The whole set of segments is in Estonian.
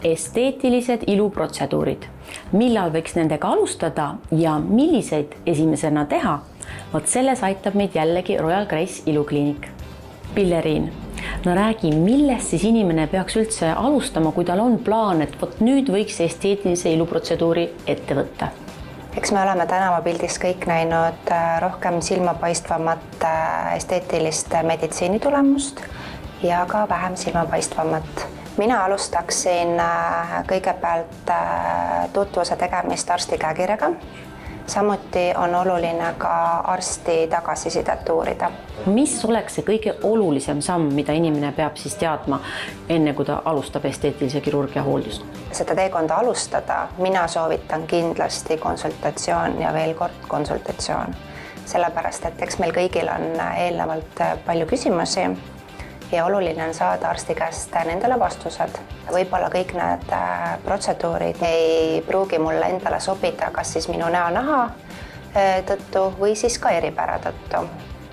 esteetilised iluprotseduurid. Millal võiks nendega alustada ja milliseid esimesena teha? Vot selles aitab meid jällegi Royal Grace ilukliinik. Pilleriin, no räägi, millest siis inimene peaks üldse alustama, kui tal on plaan, et vot nüüd võiks esteetilise iluprotseduuri ette võtta? Eks me oleme tänavapildis kõik näinud rohkem silmapaistvamat esteetilist meditsiinitulemust ja ka vähem silmapaistvamat. Mina alustaksin kõigepealt tutvuse tegemist arsti käekirjaga. Samuti on oluline ka arsti tagasisidet uurida. Mis oleks see kõige olulisem samm, mida inimene peab siis teadma enne, kui ta alustab esteetilise kirurgia hooldust? Seda teekonda alustada mina soovitan kindlasti konsultatsioon ja veel kord konsultatsioon. Sellepärast, et eks meil kõigil on eelnevalt palju küsimusi ja oluline on saada arsti käest nendele vastused. Võib-olla kõik need protseduurid ei pruugi mulle endale sobida, kas siis minu näonaha tõttu või siis ka eripära tõttu.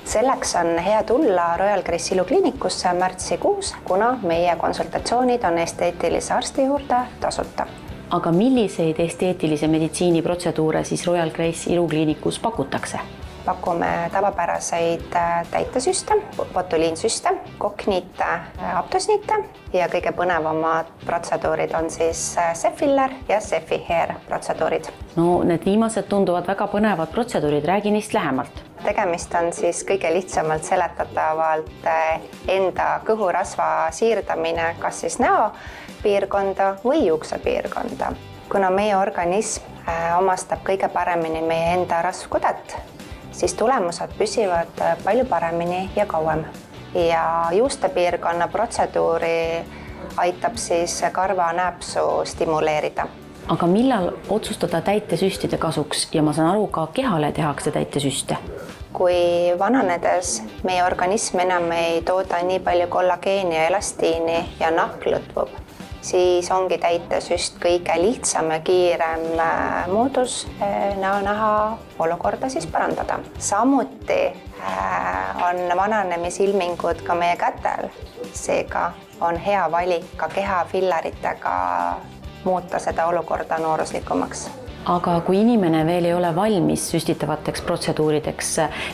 Selleks on hea tulla Royal Grace ilukliinikusse märtsikuus, kuna meie konsultatsioonid on esteetilise arsti juurde tasuta. Aga milliseid esteetilise meditsiini protseduure siis Royal Grace ilukliinikus pakutakse? Pakume tavapäraseid täitesüste, botuliinsüste, kokkniite, aptosniite ja kõige põnevamad protseduurid on siis Cefiller ja Cefihair protseduurid. No need viimased tunduvad väga põnevad protseduurid, räägi neist lähemalt. Tegemist on siis kõige lihtsamalt seletatavalt enda kõhurasva siirdamine kas siis näopiirkonda või juuksepiirkonda. Kuna meie organism omastab kõige paremini meie enda rasvkudet, siis tulemused püsivad palju paremini ja kauem. Ja juustepiirkonna protseduuri aitab siis karvanääpsu stimuleerida. Aga millal otsustada täitesüstide kasuks ja ma saan aru, ka kehale tehakse täitesüste? Kui vananedes meie organism enam ei tooda nii palju kollageeni ja elastiini ja nahk lõtvub, siis ongi täitesüst kõige lihtsam ja kiirem moodus näonaha olukorda siis parandada. Samuti on vananemisilmingud ka meie kätel, seega on hea valik ka kehafilleritega muuta seda olukorda nooruslikumaks. Aga kui inimene veel ei ole valmis süstitavateks protseduurideks,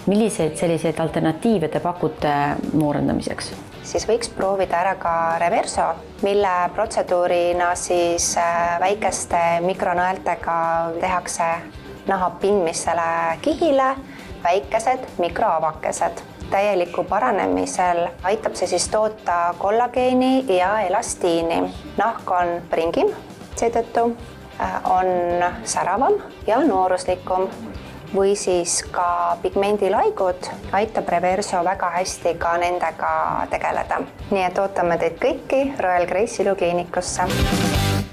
milliseid selliseid alternatiive te pakute noorendamiseks? Siis võiks proovida ära ka reverso, mille protseduurina siis väikeste mikronõeltega tehakse naha pindmisele kihile väikesed mikroavakesed. Täieliku paranemisel aitab see siis toota kollageeni ja elastiini. Nahk on pringim, seetõttu on säravam ja nooruslikum või siis ka pigmendilaigud aitab reverso väga hästi ka nendega tegeleda. Nii et ootame teid kõiki Royal Grace ilukliinikusse.